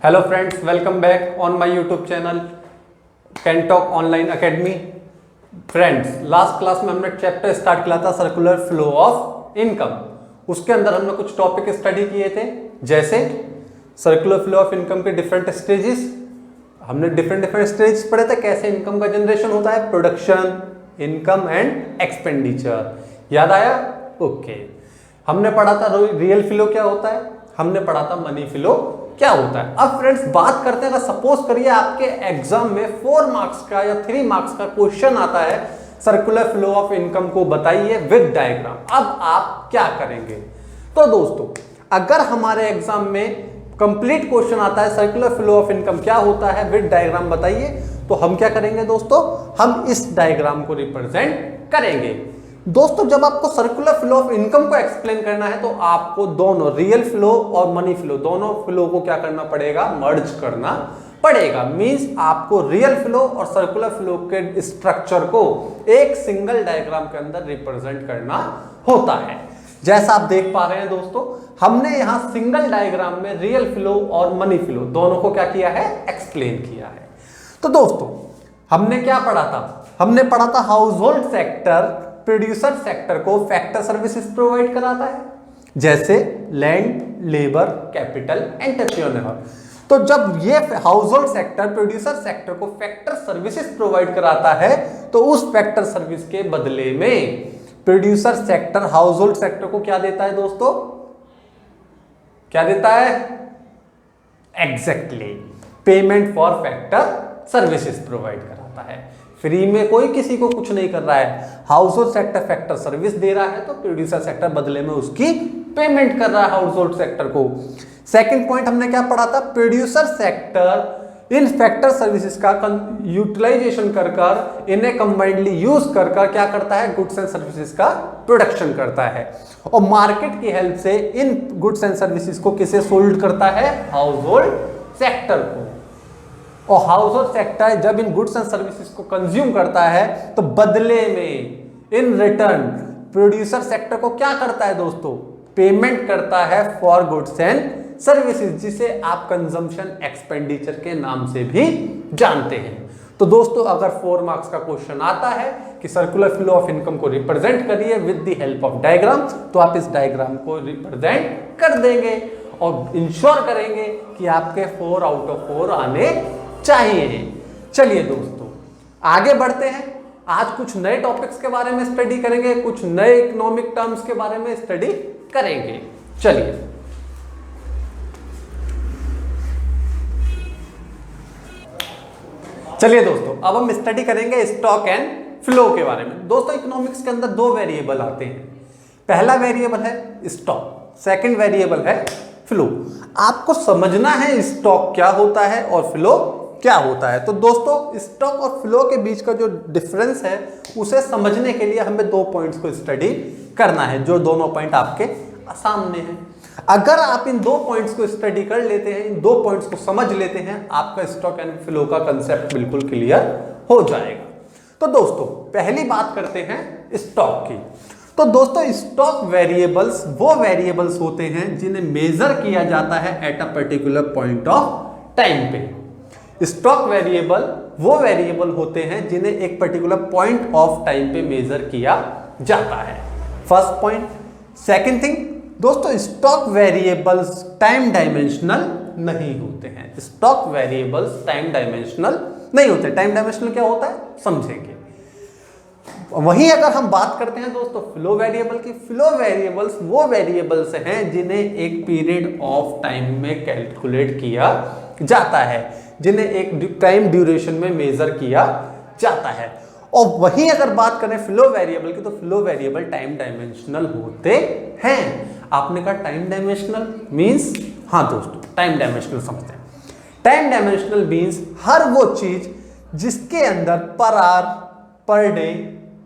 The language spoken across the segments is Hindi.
Hello friends, welcome back on my YouTube channel can talk online academy. Friends, last class में हमने चैप्टर स्टार्ट किया था सर्कुलर फ्लो ऑफ इनकम। उसके अंदर हमने कुछ टॉपिक स्टडी किए थे, जैसे सर्कुलर फ्लो ऑफ इनकम के डिफरेंट स्टेजेस। हमने डिफरेंट स्टेज पढ़े थे, कैसे इनकम का जनरेशन होता है, प्रोडक्शन, इनकम एंड एक्सपेंडिचर। याद आया? ओके। हमने पढ़ा था रियल फ्लो क्या होता है, हमने पढ़ा था मनी फ्लो क्या होता है। अब फ्रेंड्स बात करते हैं, अगर सपोज करिए आपके एग्जाम में 4 मार्क्स का या 3 मार्क्स का क्वेश्चन आता है, सर्कुलर फ्लो ऑफ इनकम को बताइए विद डायग्राम। अब आप क्या करेंगे? तो दोस्तों, अगर हमारे एग्जाम में कंप्लीट क्वेश्चन आता है सर्कुलर फ्लो ऑफ इनकम क्या होता है विद डायग्राम बताइए, तो हम क्या करेंगे दोस्तों, हम इस डायग्राम को रिप्रेजेंट करेंगे। दोस्तों, जब आपको सर्कुलर फ्लो ऑफ इनकम को एक्सप्लेन करना है तो आपको दोनों रियल फ्लो और मनी फ्लो, दोनों फ्लो को क्या करना पड़ेगा, मर्ज करना पड़ेगा। मींस आपको रियल फ्लो और सर्कुलर फ्लो के स्ट्रक्चर को एक सिंगल डायग्राम के अंदर रिप्रेजेंट करना होता है। जैसा आप देख पा रहे हैं दोस्तों, हमने यहां सिंगल डायग्राम में रियल फ्लो और मनी फ्लो दोनों को क्या किया है, एक्सप्लेन किया है। तो दोस्तों, हमने क्या पढ़ा था? हमने पढ़ा था house hold sector producer sector को फैक्टर सर्विसेज प्रोवाइड कराता है, जैसे लैंड, लेबर, कैपिटल, एंटरप्रेन्योर। तो जब ये house hold sector producer sector को फैक्टर सर्विसेज प्रोवाइड कराता है, तो उस फैक्टर सर्विस के बदले में producer sector house hold sector को क्या देता है दोस्तों, क्या देता है? Exactly, payment for factor services provide कराता है। फ्री में कोई किसी को कुछ नहीं कर रहा है। Household sector factor service दे रहा है, तो प्रोड्यूसर सेक्टर बदले में उसकी पेमेंट कर रहा है हाउस होल्ड सेक्टर को। सेकंड पॉइंट हमने क्या पढ़ा था? Producer sector in factor services का यूटिलाइजेशन कर इन्हें कंबाइंडली यूज कर क्या करता है, गुड्स एंड सर्विसेज का प्रोडक्शन करता है, और मार्केट की हेल्प से इन गुड्स एंड सर्विसेज को किसे सोल्ड करता है, हाउस होल्ड सेक्टर को। और हाउस होल्ड सेक्टर जब इन गुड्स एंड सर्विसेज को कंज्यूम करता है, तो बदले में इन रिटर्न प्रोड्यूसर सेक्टर को क्या करता है दोस्तों, पेमेंट करता है फॉर गुड्स एंड सर्विसेज, जिसे आप कंजम्पशन एक्सपेंडिचर के नाम से भी जानते हैं। तो दोस्तों, अगर 4 मार्क्स का क्वेश्चन आता है कि सर्कुलर फ्लो ऑफ इनकम को रिप्रेजेंट करिए with the help of diagram, तो आप इस डायग्राम को रिप्रेजेंट कर देंगे और इंश्योर करेंगे कि आपके 4 आउट ऑफ 4 आने चाहिए। चलिए दोस्तों, आगे बढ़ते हैं। आज कुछ नए टॉपिक्स के बारे में स्टडी करेंगे, कुछ नए इकोनॉमिक टर्म्स के बारे में स्टडी करेंगे। चलिए दोस्तों, अब हम स्टडी करेंगे स्टॉक एंड फ्लो के बारे में। दोस्तों, इकोनॉमिक्स के अंदर 2 वेरिएबल आते हैं। पहला वेरिएबल है स्टॉक, सेकंड वेरिएबल है फ्लो। आपको समझना है स्टॉक क्या होता है और फ्लो क्या होता है। तो दोस्तों, स्टॉक और फ्लो के बीच का जो डिफरेंस है, उसे समझने के लिए हमें 2 पॉइंट्स को स्टडी करना है, जो दोनों पॉइंट आपके सामने हैं। अगर आप इन 2 पॉइंट्स को स्टडी कर लेते हैं, इन 2 पॉइंट्स को समझ लेते हैं, आपका स्टॉक एंड फ्लो का कंसेप्ट बिल्कुल क्लियर हो जाएगा। तो दोस्तों, पहली बात करते हैं स्टॉक की। तो दोस्तों, स्टॉक वेरिएबल्स वो वेरिएबल्स होते हैं जिन्हें मेजर किया जाता है at a particular point of time पे। स्टॉक वेरिएबल वो वेरिएबल होते हैं जिन्हें एक पर्टिकुलर पॉइंट ऑफ टाइम पे मेजर किया जाता है। First point. सेकंड थिंग दोस्तों, स्टॉक वेरिएबल्स टाइम डायमेंशनल नहीं होते हैं। स्टॉक वेरिएबल्स टाइम डायमेंशनल नहीं होते। टाइम डायमेंशनल क्या होता है, समझेंगे। वहीं अगर हम बात करते हैं दोस्तों फ्लो वेरिएबल की, फ्लो वेरिएबल्स वो वेरिएबल्स हैं जिन्हें एक पीरियड ऑफ टाइम में कैलकुलेट किया जाता है, जिन्हें एक टाइम ड्यूरेशन में मेजर किया जाता है। और वहीं अगर बात करें फ्लो वेरिएबल की, तो फ्लो वेरिएबल टाइम डायमेंशनल होते हैं। आपने कहा टाइम डायमेंशनल मींस, हाँ दोस्तों, टाइम डायमेंशनल समझते हैं। टाइम डायमेंशनल मींस हर वो चीज जिसके अंदर पर आवर, पर डे,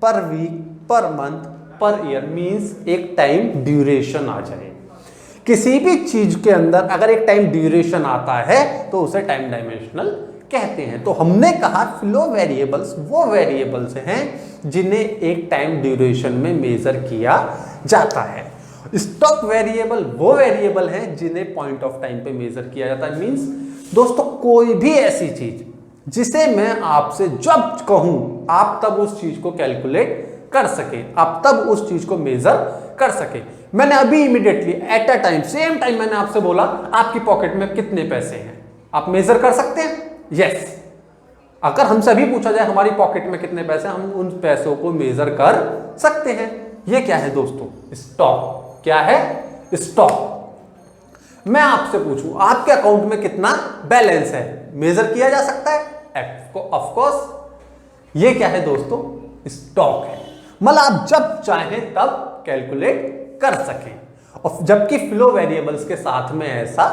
पर वीक, पर मंथ, पर ईयर मींस एक टाइम ड्यूरेशन आ जाए। किसी भी चीज के अंदर अगर एक टाइम ड्यूरेशन आता है तो उसे टाइम डायमेंशनल कहते हैं। तो हमने कहा फ्लो वेरिएबल्स वो वेरिएबल्स हैं जिन्हें एक टाइम ड्यूरेशन में मेजर किया जाता है। स्टॉक वेरिएबल वो वेरिएबल हैं जिन्हें पॉइंट ऑफ टाइम पे मेजर किया जाता है। मींस दोस्तों कोई भी ऐसी चीज जिसे मैं आपसे जब कहूं आप तब उस चीज को कैलकुलेट कर सके, आप तब उस चीज को मेजर कर सके। मैंने अभी immediately at a time same time मैंने आपसे बोला आपकी पॉकेट में कितने पैसे हैं, आप मेजर कर सकते हैं? यस। अगर हमसे अभी पूछा जाए हमारी पॉकेट में कितने पैसे, हम उन पैसों को मेजर कर सकते हैं। ये क्या है दोस्तों? स्टॉक। क्या है? स्टॉक। मैं आपसे पूछूं आपके अकाउंट में कितना बैलेंस है, मेजर किया जा सकता है? Of course. ये क्या है दोस्तों? स्टॉक है। मतलब आप जब चाहें तब कैलकुलेट कर सकें, और जबकि फ्लो वेरिएबल्स के साथ में ऐसा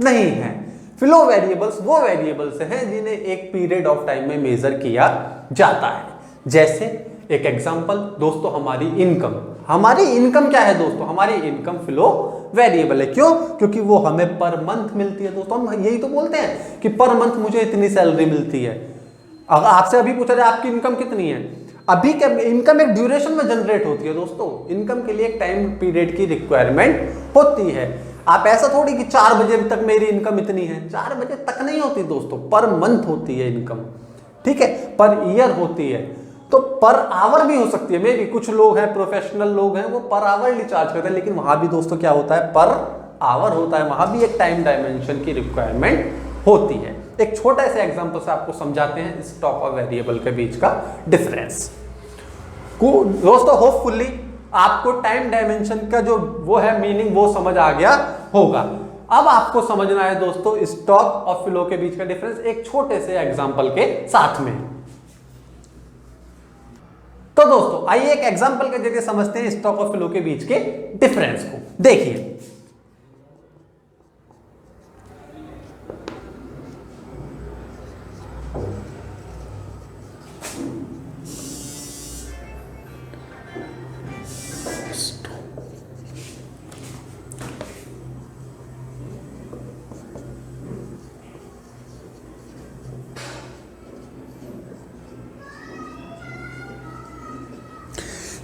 नहीं है। फ्लो वेरिएबल्स वो वेरिएबल्स हैं जिन्हें एक पीरियड ऑफ टाइम में मेजर किया जाता है। जैसे एक एग्जांपल दोस्तों, हमारी इनकम। हमारी इनकम क्या है दोस्तों? हमारी इनकम फ्लो वेरिएबल है। क्यों? क्योंकि वो हमें पर मंथ मिलती है। दोस्तों हम यही तो बोलते हैं कि पर मंथ मुझे इतनी सैलरी मिलती है। अगर आपसे अभी पूछा जाए आपकी इनकम कितनी है, अभी क्या इनकम एक ड्यूरेशन में जनरेट होती है दोस्तों। इनकम के लिए एक टाइम पीरियड की रिक्वायरमेंट होती है। आप ऐसा थोड़ी कि 4 बजे तक मेरी इनकम इतनी है, 4 बजे तक नहीं होती दोस्तों, पर मंथ होती है इनकम, ठीक है, पर ईयर होती है। तो पर आवर भी हो सकती है। मे भी कुछ लोग हैं, प्रोफेशनल लोग हैं, वो पर आवरली चार्ज करते हैं, लेकिन वहां भी दोस्तों क्या होता है? पर आवर होता है। वहां भी एक टाइम डायमेंशन की रिक्वायरमेंट होती है। एक छोटा सा एग्जांपल से आपको समझाते हैं स्टॉक और वेरिएबल के बीच का डिफरेंस को। दोस्तों होपफुली आपको टाइम डायमेंशन का जो वो है मीनिंग वो समझ आ गया होगा। अब आपको समझना है दोस्तों स्टॉक और फ्लो के बीच का डिफरेंस एक छोटे से एग्जांपल के साथ में। तो दोस्तों आइए एक एग्जांपल के जरिए समझते हैं स्टॉक और फ्लो के बीच के डिफरेंस को। देखिए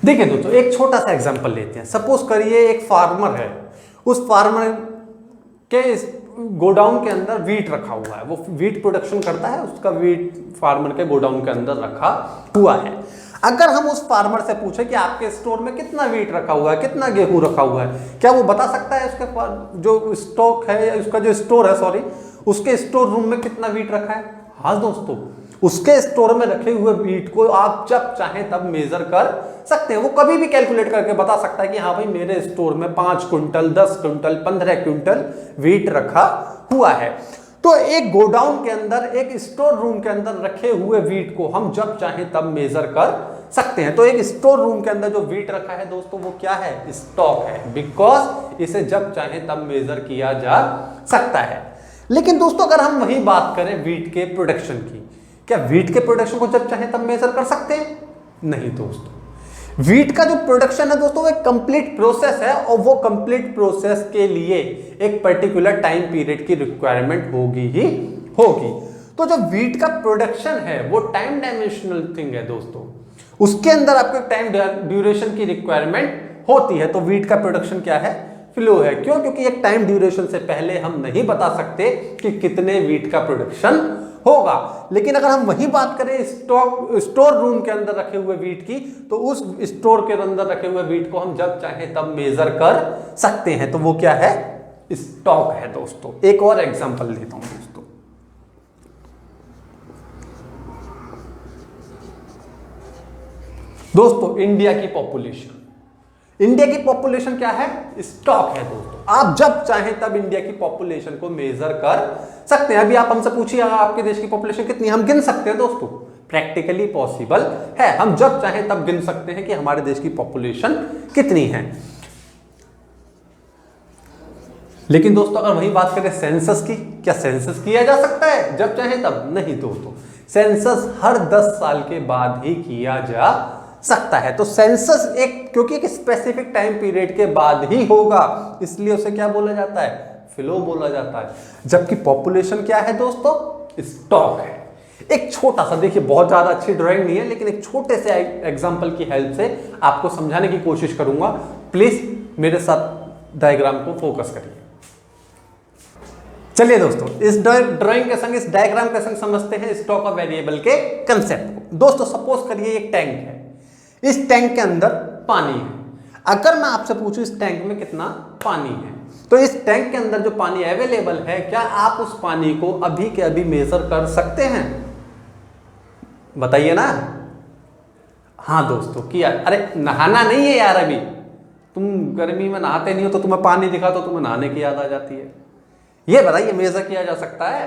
देखिए दोस्तों एक छोटा सा एग्जांपल लेते हैं। सपोज करिए एक फार्मर है, उस फार्मर के गोडाउन के अंदर वीट रखा हुआ है, वो वीट प्रोडक्शन करता है, उसका वीट फार्मर के गोडाउन के अंदर रखा हुआ है। अगर हम उस फार्मर से पूछे कि आपके स्टोर में कितना वीट रखा हुआ है, कितना गेहूं रखा हुआ है, क्या वो बता सकता है उसके जो स्टॉक है या उसका जो स्टोर है, सॉरी, उसके स्टोर रूम में कितना वीट रखा है? हाँ दोस्तों, उसके स्टोर में रखे हुए वीट को आप जब चाहें तब मेजर कर सकते हैं। वो कभी भी कैलकुलेट करके बता सकता है कि हाँ भाई मेरे स्टोर में 5 क्विंटल, 10 क्विंटल, 15 क्विंटल वीट रखा हुआ है। तो एक गोडाउन के अंदर, एक स्टोर रूम के अंदर रखे हुए वीट को हम जब चाहें तब मेजर कर सकते हैं। तो एक स्टोर रूम के अंदर जो वीट रखा है दोस्तों वो क्या है? स्टॉक है, बिकॉज इसे जब चाहें तब मेजर किया जा सकता है। लेकिन दोस्तों अगर हम वही बात करें वीट के प्रोडक्शन की, क्या वीट के प्रोडक्शन को जब चाहे तब मेजर कर सकते हैं? नहीं दोस्तों। वीट का जो प्रोडक्शन है दोस्तों वो एक कंप्लीट प्रोसेस है, और वो कंप्लीट प्रोसेस के लिए एक पर्टिकुलर टाइम पीरियड की रिक्वायरमेंट होगी ही होगी। तो जो वीट का प्रोडक्शन है वो टाइम डायमेंशनल थिंग है दोस्तों, उसके अंदर आपको टाइम ड्यूरेशन की रिक्वायरमेंट होती है। तो वीट का प्रोडक्शन क्या है? फ्लो है। क्यों? क्योंकि एक टाइम ड्यूरेशन से पहले हम नहीं बता सकते कि कितने वीट का प्रोडक्शन होगा। लेकिन अगर हम वही बात करें स्टोर रूम के अंदर रखे हुए वीट की, तो उस स्टोर के अंदर रखे हुए वीट को हम जब चाहें तब मेजर कर सकते हैं। तो वो क्या है? स्टॉक है दोस्तों। एक और एग्जांपल लेता हूं दोस्तों। दोस्तों इंडिया की पॉपुलेशन, इंडिया की पॉपुलेशन क्या है? स्टॉक है दोस्तों। आप जब चाहें तब इंडिया की पॉपुलेशन को मेजर कर सकते हैं। अभी आप हमसे पूछिए आपके देश की पॉपुलेशन कितनी है, हम गिन सकते हैं दोस्तों, प्रैक्टिकली पॉसिबल है। हम जब चाहें तब गिन सकते हैं कि हमारे देश की पॉपुलेशन कितनी है। लेकिन दोस्तों अगर वही बात करें सेंसस की, क्या सेंसस किया जा सकता है जब चाहे तब? नहीं दोस्तों, सेंसस हर 10 साल के बाद ही किया जा सकता है। तो सेंसस क्योंकि एक स्पेसिफिक टाइम पीरियड के बाद ही होगा, इसलिए उसे क्या बोला जाता है? फ्लो बोला जाता है। जबकि पॉपुलेशन क्या है दोस्तों? स्टॉक है। एक छोटा सा, देखिए बहुत ज्यादा अच्छी ड्राइंग नहीं है, लेकिन एक छोटे से एग्जांपल की हेल्प से आपको समझाने की कोशिश करूंगा। प्लीज मेरे साथ डायग्राम को फोकस करिए। चलिए दोस्तों, इस ड्राइंग के संग, इस डायग्राम के संग समझते हैं स्टॉक ऑफ वेरिएबल के कंसेप्ट को। दोस्तों सपोज करिए एक टैंक है, इस टैंक के अंदर पानी है। अगर मैं आपसे पूछूं इस टैंक में कितना पानी है, तो इस टैंक के अंदर जो पानी अवेलेबल है, क्या आप उस पानी को अभी के अभी मेजर कर सकते हैं? बताइए ना। हाँ दोस्तों, किया। अरे नहाना नहीं है यार, अभी तुम गर्मी में नहाते नहीं हो तो तुम्हें पानी दिखा तो तुम्हें नहाने की याद आ जाती है। ये बताइए, मेजर किया जा सकता है?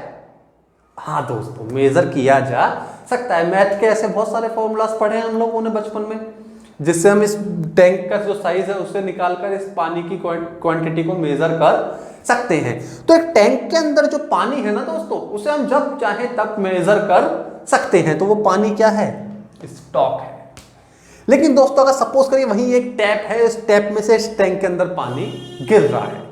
हाँ दोस्तों, मेजर किया जा सकता है। मैथ के ऐसे बहुत सारे फॉर्मूलाज पढ़े हैं हम लोगों ने बचपन में, जिससे हम इस टैंक का जो साइज है उससे निकालकर इस पानी की क्वांटिटी को मेजर कर सकते हैं। तो एक टैंक के अंदर जो पानी है ना दोस्तों, उसे हम जब चाहे तब मेजर कर सकते हैं। तो वो पानी क्या है? स्टॉक है। लेकिन दोस्तों अगर सपोज करिए वहीं एक टैप है, इस टैप में से इस टैंक के अंदर पानी गिर रहा है।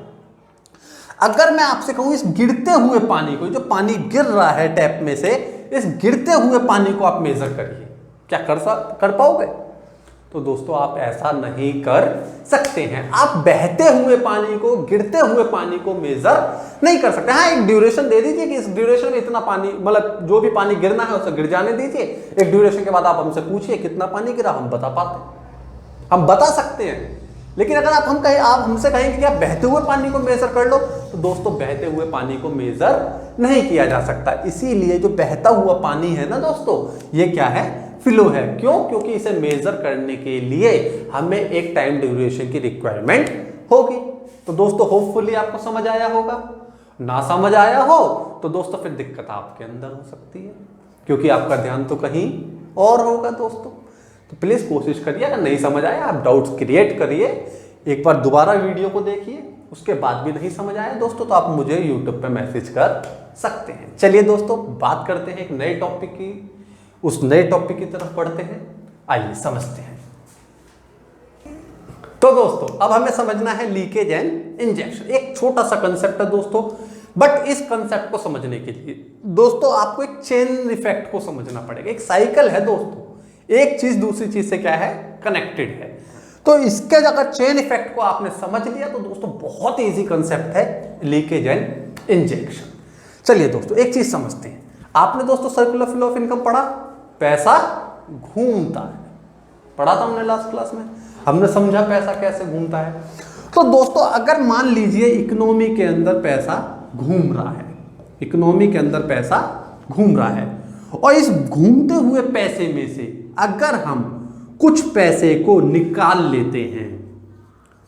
अगर मैं आपसे कहूं इस गिरते हुए पानी को, जो पानी गिर रहा है टैप में से, इस गिरते हुए पानी को आप मेजर करिए, क्या कर पाओगे? तो दोस्तों आप ऐसा नहीं कर सकते हैं। आप बहते हुए पानी को, गिरते हुए पानी को मेजर नहीं कर सकते। हाँ, एक ड्यूरेशन दे दीजिए कि इस ड्यूरेशन में इतना पानी, मतलब जो भी पानी गिरना है उसे गिर जाने दीजिए। एक ड्यूरेशन के बाद आप हमसे पूछिए कितना पानी गिरा, हम बता पाते, हम बता सकते हैं। लेकिन अगर आप हमसे कहेंगे कि आप बहते हुए पानी को मेजर कर लो, तो दोस्तों बहते हुए पानी को मेजर नहीं किया जा सकता। इसीलिए जो बहता हुआ पानी है ना दोस्तों, ये क्या है? फ्लो है। क्यों? क्योंकि इसे मेजर करने के लिए हमें एक टाइम ड्यूरेशन की रिक्वायरमेंट होगी। तो दोस्तों होपफुली आपको समझ आया होगा। ना समझ आया हो तो दोस्तों फिर दिक्कत आपके अंदर हो सकती है, क्योंकि आपका ध्यान तो कहीं और होगा दोस्तों। तो प्लीज कोशिश करिए, अगर नहीं समझ आया आप डाउट्स क्रिएट करिए, एक बार दोबारा वीडियो को देखिए, उसके बाद भी नहीं समझ आया दोस्तों तो आप मुझे यूट्यूब पे मैसेज कर सकते हैं। चलिए दोस्तों बात करते हैं एक नए टॉपिक की, उस नए टॉपिक की तरफ बढ़ते हैं। आइए समझते हैं। तो दोस्तों अब हमें समझना है लीकेज एंड इंजेक्शन। एक छोटा सा कंसेप्ट है दोस्तों, बट इस कंसेप्ट को समझने के लिए दोस्तों आपको एक चेन इफेक्ट को समझना पड़ेगा। एक साइकिल है दोस्तों, एक चीज दूसरी चीज से क्या है? कनेक्टेड है। तो इसके अगर चेन इफेक्ट को आपने समझ लिया तो दोस्तों बहुत इजी कंसेप्ट है लीकेज एंड इंजेक्शन। चलिए दोस्तों एक चीज समझते हैं। आपने दोस्तों सर्कुलर फ्लो ऑफ इनकम पढ़ा? पैसा घूमता है, पढ़ा था हमने लास्ट क्लास में, हमने समझा पैसा कैसे घूमता है। तो दोस्तों अगर मान लीजिए इकोनॉमी के अंदर पैसा घूम रहा है, इकोनॉमी के अंदर पैसा घूम रहा है, और इस घूमते हुए पैसे में से अगर हम कुछ पैसे को निकाल लेते हैं,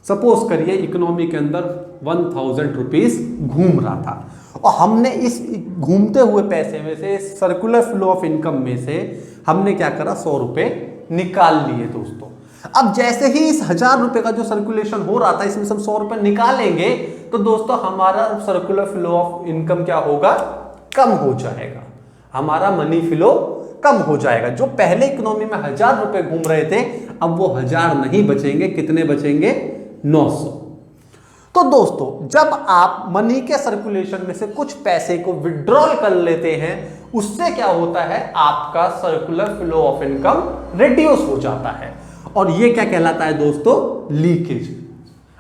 सपोज करिए इकोनॉमी के अंदर 1000 रुपीज घूम रहा था, और हमने इस घूमते हुए पैसे में से, सर्कुलर फ्लो ऑफ इनकम में से हमने क्या करा? 100 रुपए निकाल लिए दोस्तों। अब जैसे ही इस 1000 रुपए का जो सर्कुलेशन हो रहा था, इसमें से हम 100 रुपए निकालेंगे तो दोस्तों हमारा सर्कुलर फ्लो ऑफ इनकम क्या होगा? कम हो जाएगा, हमारा मनी फ्लो कम हो जाएगा। जो पहले इकोनॉमी में 1000 रुपए घूम रहे थे, अब वो 1000 नहीं बचेंगे, कितने बचेंगे? 900। तो दोस्तों जब आप मनी के सर्कुलेशन में से कुछ पैसे को विड्रॉल कर लेते हैं, उससे क्या होता है? आपका circular flow of income reduce हो जाता है, और ये क्या कहलाता है दोस्तों? लीकेज।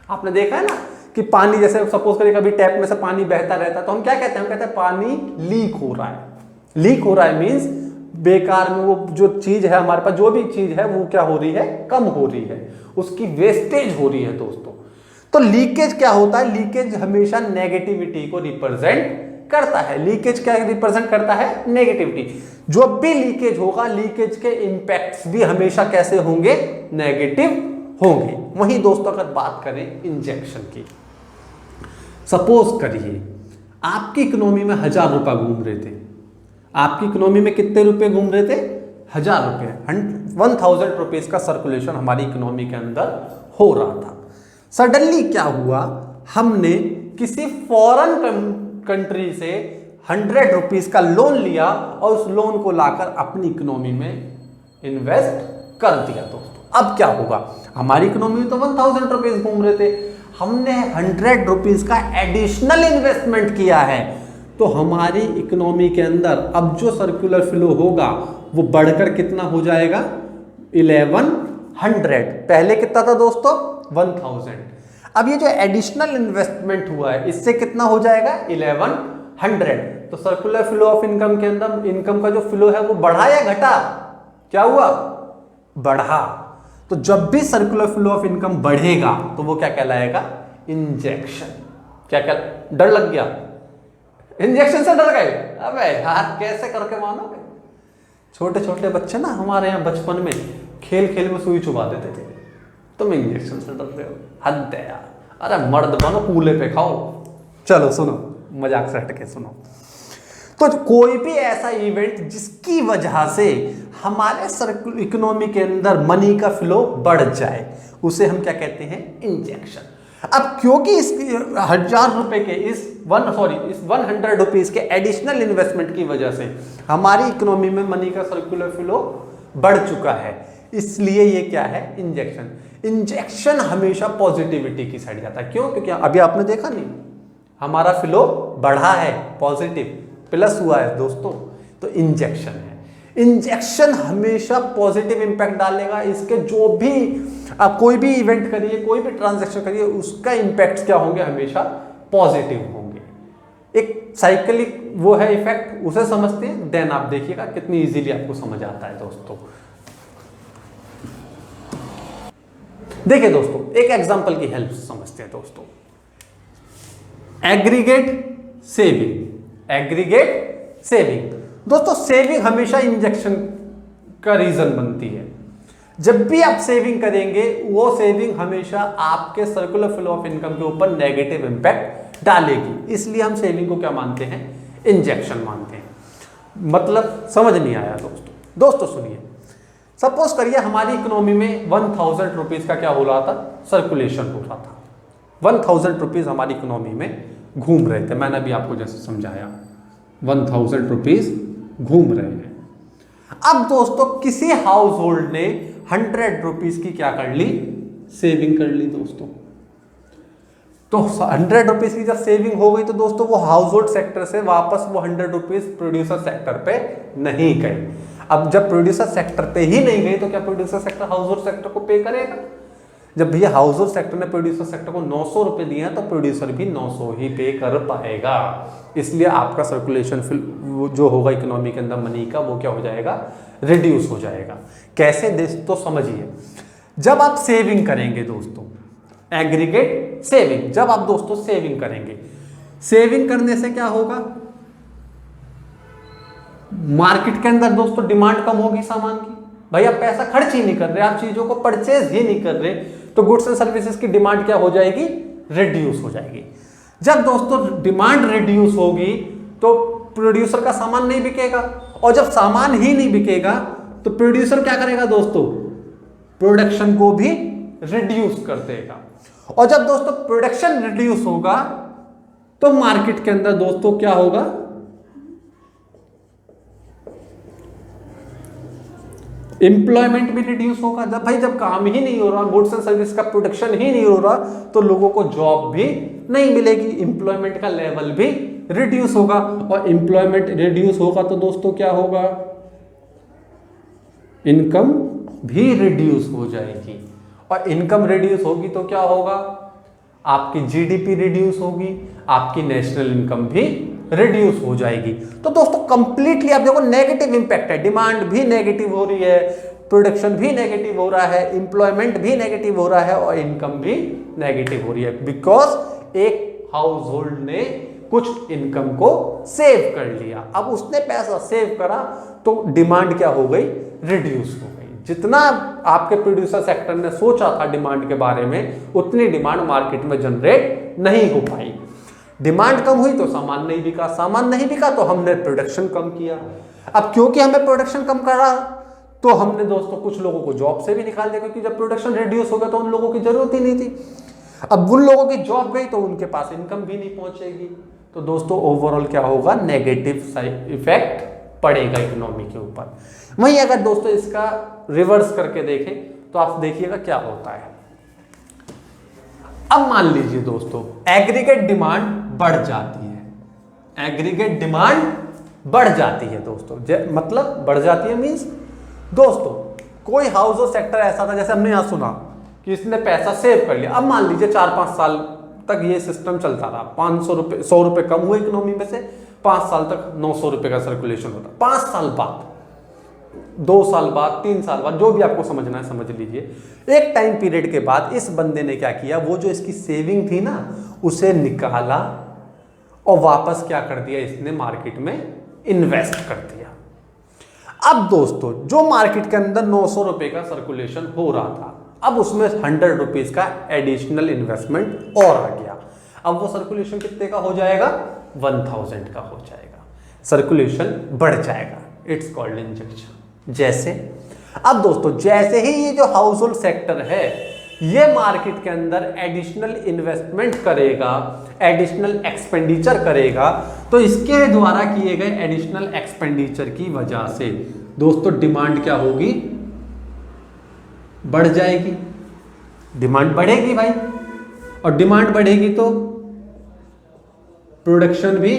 आपने देखा है ना कि पानी, जैसे सपोज करिए कभी टैप में से पानी बहता रहता है, तो हम क्या कहते हैं? हम कहते हैं पानी लीक हो रहा है। लीक हो रहा है मीन्स बेकार में वो जो चीज है हमारे पास, जो भी चीज है वो क्या हो रही है? कम हो रही है, उसकी वेस्टेज हो रही है दोस्तों। तो लीकेज क्या होता है? लीकेज हमेशा नेगेटिविटी को रिप्रेजेंट करता है। लीकेज क्या रिप्रेजेंट करता है? नेगेटिविटी। जो भी लीकेज होगा, लीकेज के इंपैक्ट्स भी हमेशा कैसे होंगे? नेगेटिव होंगे। वहीं दोस्तों अगर बात करें इंजेक्शन की, सपोज करिए आपकी इकोनॉमी में 1000 रुपए घूम रहे थे। आपकी इकोनॉमी में कितने रुपए घूम रहे थे? 1000 रुपए। 1000 रुपीज का सर्कुलेशन हमारी इकोनॉमी के अंदर हो रहा था। सडनली क्या हुआ? हमने किसी फॉरेन कंट्री से 100 रुपीज का लोन लिया और उस लोन को लाकर अपनी इकोनॉमी में इन्वेस्ट कर दिया दोस्तों। अब क्या होगा? हमारी इकोनॉमी में तो 1000 रुपीज घूम रहे थे, हमने 100 रुपीज का एडिशनल इन्वेस्टमेंट किया है, तो हमारी इकोनॉमी के अंदर अब जो सर्कुलर फ्लो होगा वो बढ़कर कितना हो जाएगा? 1100। पहले कितना था दोस्तों? 1000। अब ये जो एडिशनल इन्वेस्टमेंट हुआ है इससे कितना हो जाएगा 1100। तो सर्कुलर फ्लो ऑफ इनकम के अंदर इनकम का जो फ्लो है वो बढ़ा या घटा? क्या हुआ? बढ़ा। तो जब भी सर्कुलर फ्लो ऑफ इनकम बढ़ेगा तो वो क्या कहलाएगा? इंजेक्शन। क्या डर लग गया? इंजेक्शन से डर गए? अबे यार कैसे करके मानोगे? छोटे छोटे बच्चे ना हमारे यहाँ बचपन में खेल खेल में सुई चुबा देते थे, तुम इंजेक्शन से डर रहे हो? हद है यार। अरे मर्द बनो, कूले पे खाओ। चलो सुनो, मजाक से हट के सुनो। तो कोई भी ऐसा इवेंट जिसकी वजह से हमारे सर्कुलर इकोनॉमी के अंदर मनी का फ्लो बढ़ जाए उसे हम क्या कहते हैं? इंजेक्शन। अब क्योंकि इस 1000 रुपए के इस 100 रुपीज के एडिशनल इन्वेस्टमेंट की वजह से हमारी इकोनॉमी में मनी का सर्कुलर फ्लो बढ़ चुका है, इसलिए ये क्या है? इंजेक्शन। इंजेक्शन हमेशा पॉजिटिविटी की साइड जाता है। क्यों? क्योंकि अभी आपने देखा नहीं, हमारा फ्लो बढ़ा है, पॉजिटिव प्लस हुआ है दोस्तों, तो इंजेक्शन है। इंजेक्शन हमेशा पॉजिटिव इंपैक्ट डालेगा। इसके जो भी आप कोई भी इवेंट करिए, कोई भी ट्रांजैक्शन करिए, उसका इंपैक्ट क्या होंगे? हमेशा पॉजिटिव होंगे। एक साइकिलिक वो है इफेक्ट, उसे समझते हैं, देन आप देखिएगा कितनी इजीली आपको समझ आता है दोस्तों। देखिए दोस्तों, एक एग्जांपल की हेल्प से समझते हैं दोस्तों। Aggregate saving. एग्रीगेट सेविंग दोस्तों, सेविंग हमेशा इंजेक्शन का रीजन बनती है। जब भी आप सेविंग करेंगे वो सेविंग हमेशा आपके सर्कुलर फ्लो ऑफ इनकम के ऊपर नेगेटिव इंपैक्ट डालेगी, इसलिए हम सेविंग को क्या मानते हैं? इंजेक्शन मानते हैं। मतलब समझ नहीं आया दोस्तों? दोस्तों सुनिए, सपोज करिए हमारी इकोनॉमी में 1000 रुपीज का क्या हो रहा था? सर्कुलेशन हो रहा था। 1000 रुपीज हमारी इकोनॉमी में घूम रहे थे। मैंने अभी आपको जैसे समझाया, 1000 रुपीज घूम रहे हैं। अब दोस्तों किसी हाउस होल्ड ने 100 रुपीज की क्या कर ली? सेविंग कर ली दोस्तों। तो 100 रुपीज की जब सेविंग हो गई तो दोस्तों वो हाउस होल्ड सेक्टर से वापस वो 100 रुपीज प्रोड्यूसर सेक्टर पे नहीं गए। अब जब प्रोड्यूसर सेक्टर पे ही नहीं गई तो क्या producer sector house hold sector को पे करेगा? जब भैया हाउस होल्ड सेक्टर ने प्रोड्यूसर सेक्टर को 900 रुपए दिए हैं तो प्रोड्यूसर भी 900 ही पे कर पाएगा। इसलिए आपका सर्कुलेशन जो होगा इकोनॉमी के अंदर मनी का, वो क्या हो जाएगा? रिड्यूस हो जाएगा। कैसे दोस्तों समझिए, जब आप सेविंग करेंगे दोस्तों, एग्रीगेट सेविंग, जब आप दोस्तों सेविंग करेंगे, सेविंग करने से क्या होगा? मार्केट के अंदर दोस्तों डिमांड कम होगी सामान की। भाई आप पैसा खर्च ही नहीं कर रहे, आप चीजों को परचेज ही नहीं कर रहे, तो गुड्स एंड सर्विसेज की डिमांड क्या हो जाएगी? रिड्यूस हो जाएगी। जब दोस्तों डिमांड रिड्यूस होगी तो प्रोड्यूसर का सामान नहीं बिकेगा, और जब सामान ही नहीं बिकेगा तो प्रोड्यूसर क्या करेगा दोस्तों? प्रोडक्शन को भी रिड्यूस कर देगा। और जब दोस्तों प्रोडक्शन रिड्यूस होगा तो मार्केट के अंदर दोस्तों क्या होगा? एम्प्लॉयमेंट भी रिड्यूस होगा। जब काम ही नहीं हो रहा, गुड्स एंड सर्विस का प्रोडक्शन ही नहीं हो रहा, तो लोगों को जॉब भी नहीं मिलेगी, एम्प्लॉयमेंट का लेवल भी रिड्यूस होगा। और एम्प्लॉयमेंट रिड्यूस होगा तो दोस्तों क्या होगा? इनकम भी रिड्यूस हो जाएगी। और इनकम रिड्यूस होगी तो क्या होगा? आपकी जीडीपी रिड्यूस होगी, आपकी नेशनल इनकम भी रिड्यूस हो जाएगी। तो दोस्तों कंप्लीटली आप देखो नेगेटिव इंपैक्ट है। डिमांड भी नेगेटिव हो रही है, प्रोडक्शन भी नेगेटिव हो रहा है, एम्प्लॉयमेंट भी नेगेटिव हो रहा है, और इनकम भी नेगेटिव हो रही है, बिकॉज एक हाउस होल्ड ने कुछ इनकम को सेव कर लिया। अब उसने पैसा सेव करा तो डिमांड क्या हो गई? रिड्यूस हो गई। जितना आपके प्रोड्यूसर सेक्टर ने सोचा था डिमांड के बारे में, उतनी डिमांड मार्केट में जनरेट नहीं हो पाई। डिमांड कम हुई तो सामान नहीं बिका, सामान नहीं बिका तो हमने प्रोडक्शन कम किया। अब क्योंकि हमें प्रोडक्शन कम करा तो हमने दोस्तों कुछ लोगों को जॉब से भी निकाल दिया, क्योंकि जब प्रोडक्शन रिड्यूस हो गया तो उन लोगों की जरूरत ही नहीं थी। अब उन लोगों की जॉब गई तो उनके पास इनकम भी नहीं पहुंचेगी। तो दोस्तों ओवरऑल क्या होगा? नेगेटिव इफेक्ट पड़ेगा इकोनॉमी के ऊपर। वहीं अगर दोस्तों इसका रिवर्स करके देखें तो आप देखिएगा क्या होता है। अब मान लीजिए दोस्तों एग्रीगेट डिमांड बढ़ जाती है, एग्रीगेट डिमांड बढ़ जाती है दोस्तों, मतलब बढ़ जाती है मींस दोस्तों कोई हाउस होल्ड सेक्टर ऐसा था, जैसे हमने यहां सुना कि इसने पैसा सेव कर लिया। अब मान लीजिए 4-5 साल तक ये सिस्टम चलता रहा, 500 रुपये 100 रुपये कम हुए इकोनॉमी में से, 5 साल तक 900 रुपये का सर्कुलेशन होता। 5 साल बाद, 2 साल बाद, 3 साल बाद, जो भी आपको समझना है समझ लीजिए, एक टाइम पीरियड के बाद इस बंदे ने क्या किया, वो जो इसकी सेविंग थी ना उसे निकाला और वापस क्या कर दिया, इसने मार्केट में इन्वेस्ट कर दिया। अब दोस्तों जो मार्केट के अंदर 900 रुपये का सर्कुलेशन हो रहा था, अब उसमें 100 रुपीज का एडिशनल इन्वेस्टमेंट और आ गया। अब वो सर्कुलेशन कितने का हो जाएगा, 1000 का हो जाएगा, सर्कुलेशन बढ़ जाएगा। It's called injection. जैसे अब दोस्तों जैसे ही ये जो हाउस होल्ड सेक्टर है ये मार्केट के अंदर एडिशनल इन्वेस्टमेंट करेगा, एडिशनल एक्सपेंडिचर करेगा, तो इसके द्वारा किए गए एडिशनल एक्सपेंडिचर की वजह से दोस्तों डिमांड क्या होगी, बढ़ जाएगी। डिमांड बढ़ेगी भाई, और डिमांड बढ़ेगी तो प्रोडक्शन भी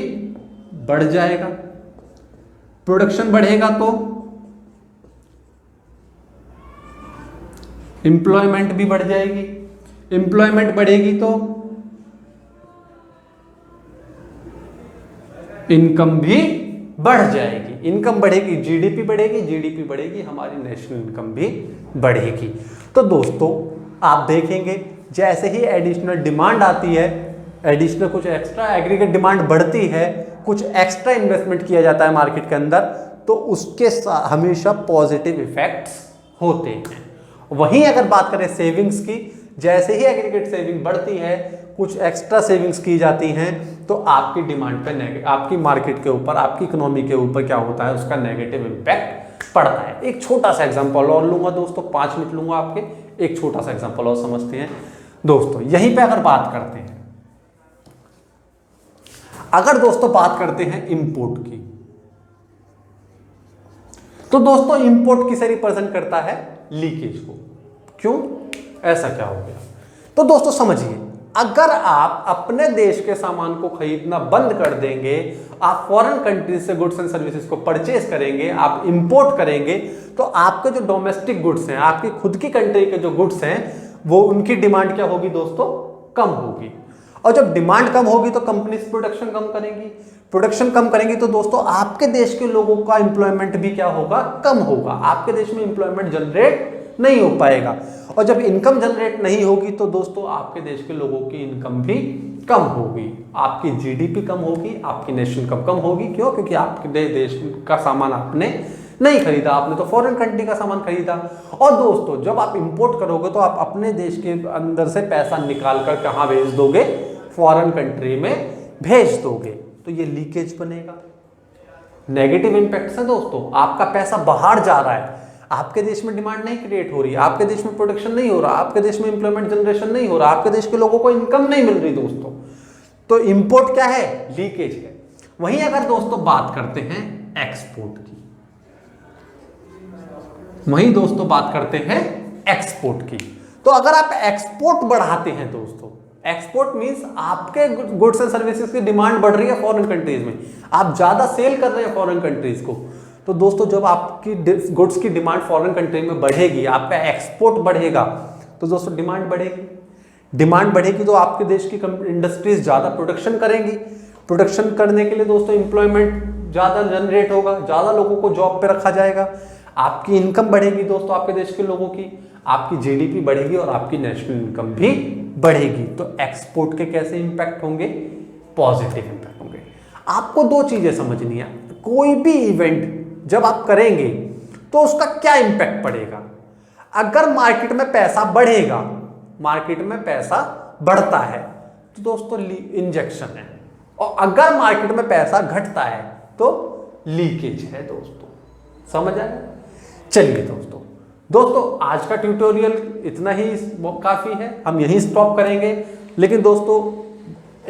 बढ़ जाएगा, प्रोडक्शन बढ़ेगा तो एम्प्लॉयमेंट भी बढ़ जाएगी, एम्प्लॉयमेंट बढ़ेगी तो इनकम भी बढ़ जाएगी, इनकम बढ़ेगी, जीडीपी बढ़ेगी, जीडीपी बढ़ेगी, हमारी नेशनल इनकम भी बढ़ेगी। तो दोस्तों आप देखेंगे जैसे ही एडिशनल डिमांड आती है, एडिशनल कुछ एक्स्ट्रा एग्रीगेट डिमांड बढ़ती है, कुछ एक्स्ट्रा इन्वेस्टमेंट किया जाता है मार्केट के अंदर, तो उसके हमेशा पॉजिटिव इफेक्ट्स होते हैं। वहीं अगर बात करें सेविंग्स की, जैसे ही एग्रीगेट सेविंग बढ़ती है, कुछ एक्स्ट्रा सेविंग्स की जाती हैं, तो आपकी डिमांड पे आपकी मार्केट के ऊपर, आपकी इकोनॉमी के ऊपर क्या होता है, उसका नेगेटिव इम्पैक्ट पड़ता है। एक छोटा सा एग्जांपल और लूंगा दोस्तों, 5 मिनट लूंगा आपके, एक छोटा सा एग्जांपल और समझते हैं दोस्तों। यहीं पे अगर बात करते हैं, अगर दोस्तों बात करते हैं इंपोर्ट की, तो दोस्तों इंपोर्ट किसे रिप्रेजेंट करता है, लीकेज को। क्यों, ऐसा क्या हो गया, तो दोस्तों समझिए, अगर आप अपने देश के सामान को खरीदना बंद कर देंगे, आप फॉरेन कंट्रीज से गुड्स एंड सर्विसेज को परचेज करेंगे, आप इंपोर्ट करेंगे, तो आपके जो डोमेस्टिक गुड्स हैं, आपकी खुद की कंट्री के जो गुड्स हैं, वो उनकी डिमांड क्या होगी दोस्तों, कम होगी। और जब डिमांड कम होगी तो कंपनीज प्रोडक्शन कम करेंगी, प्रोडक्शन कम करेंगी तो दोस्तों आपके देश के लोगों का एम्प्लॉयमेंट भी क्या होगा, कम होगा, आपके देश में एम्प्लॉयमेंट जनरेट नहीं हो पाएगा। और जब इनकम जनरेट नहीं होगी तो दोस्तों आपके देश के लोगों की इनकम भी कम होगी, आपकी जीडीपी कम होगी, आपकी नेशनल इनकम कम होगी। क्यों, क्योंकि आपके देश का सामान आपने नहीं खरीदा, आपने तो फॉरेन कंट्री का सामान खरीदा। और दोस्तों जब आप इंपोर्ट करोगे तो आप अपने देश के अंदर से पैसा निकाल कर कहाँ भेज दोगे, फॉरेन कंट्री में भेज दोगे, तो ये लीकेज बनेगा, नेगेटिव इंपैक्ट है दोस्तों। आपका पैसा बाहर जा रहा है, आपके देश में डिमांड नहीं क्रिएट हो रही, आपके देश में प्रोडक्शन नहीं हो रहा, आपके देश में एम्प्लॉयमेंट जनरेशन नहीं हो रहा, आपके देश के लोगों को इनकम नहीं मिल रही दोस्तों। तो इंपोर्ट क्या है, लीकेज है। वहीं अगर दोस्तों बात करते हैं एक्सपोर्ट की, वहीं दोस्तों बात करते हैं एक्सपोर्ट की, तो अगर आप एक्सपोर्ट बढ़ाते हैं दोस्तों, एक्सपोर्ट मींस आपके गुड्स एंड सर्विसेज की डिमांड बढ़ रही है फॉरेन कंट्रीज में, आप ज्यादा सेल कर रहे हैं फॉरेन कंट्रीज को, तो दोस्तों जब आपकी गुड्स की डिमांड फॉरेन कंट्री में बढ़ेगी, आपका एक्सपोर्ट बढ़ेगा, तो दोस्तों डिमांड बढ़ेगी, डिमांड बढ़ेगी तो आपके देश की इंडस्ट्रीज ज़्यादा प्रोडक्शन करेंगी, प्रोडक्शन करने के लिए दोस्तों एम्प्लॉयमेंट ज़्यादा जनरेट होगा, ज़्यादा लोगों को जॉब पे रखा जाएगा, आपकी इनकम बढ़ेगी दोस्तों, आपके देश के लोगों की, आपकी जीडीपी बढ़ेगी और आपकी नेशनल इनकम भी बढ़ेगी। तो एक्सपोर्ट के कैसे इंपैक्ट होंगे, पॉजिटिव इंपैक्ट होंगे। आपको 2 चीज़ें समझनी है, कोई भी इवेंट जब आप करेंगे तो उसका क्या इंपैक्ट पड़ेगा। अगर मार्केट में पैसा बढ़ेगा, मार्केट में पैसा बढ़ता है तो दोस्तों इंजेक्शन है, और अगर मार्केट में पैसा घटता है तो लीकेज है दोस्तों, समझ आया। चलिए दोस्तों आज का ट्यूटोरियल इतना ही काफ़ी है, हम यहीं स्टॉप करेंगे। लेकिन दोस्तों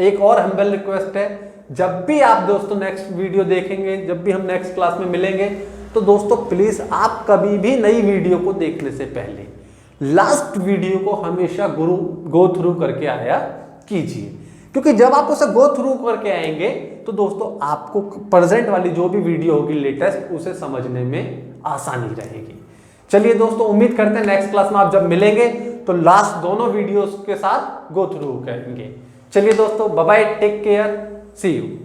एक और हम्बल रिक्वेस्ट है, जब भी आप दोस्तों नेक्स्ट वीडियो देखेंगे, जब भी हम नेक्स्ट क्लास में मिलेंगे, तो दोस्तों प्लीज़ आप कभी भी नई वीडियो को देखने से पहले लास्ट वीडियो को हमेशा गो थ्रू करके आया कीजिए, क्योंकि जब आप उसे गो थ्रू करके आएंगे तो दोस्तों आपको प्रेजेंट वाली जो भी वीडियो होगी लेटेस्ट, उसे समझने में आसानी रहेगी। चलिए दोस्तों, उम्मीद करते हैं नेक्स्ट क्लास में आप जब मिलेंगे तो लास्ट दोनों वीडियोस के साथ गो थ्रू करेंगे। चलिए दोस्तों, bye bye, take care, see you.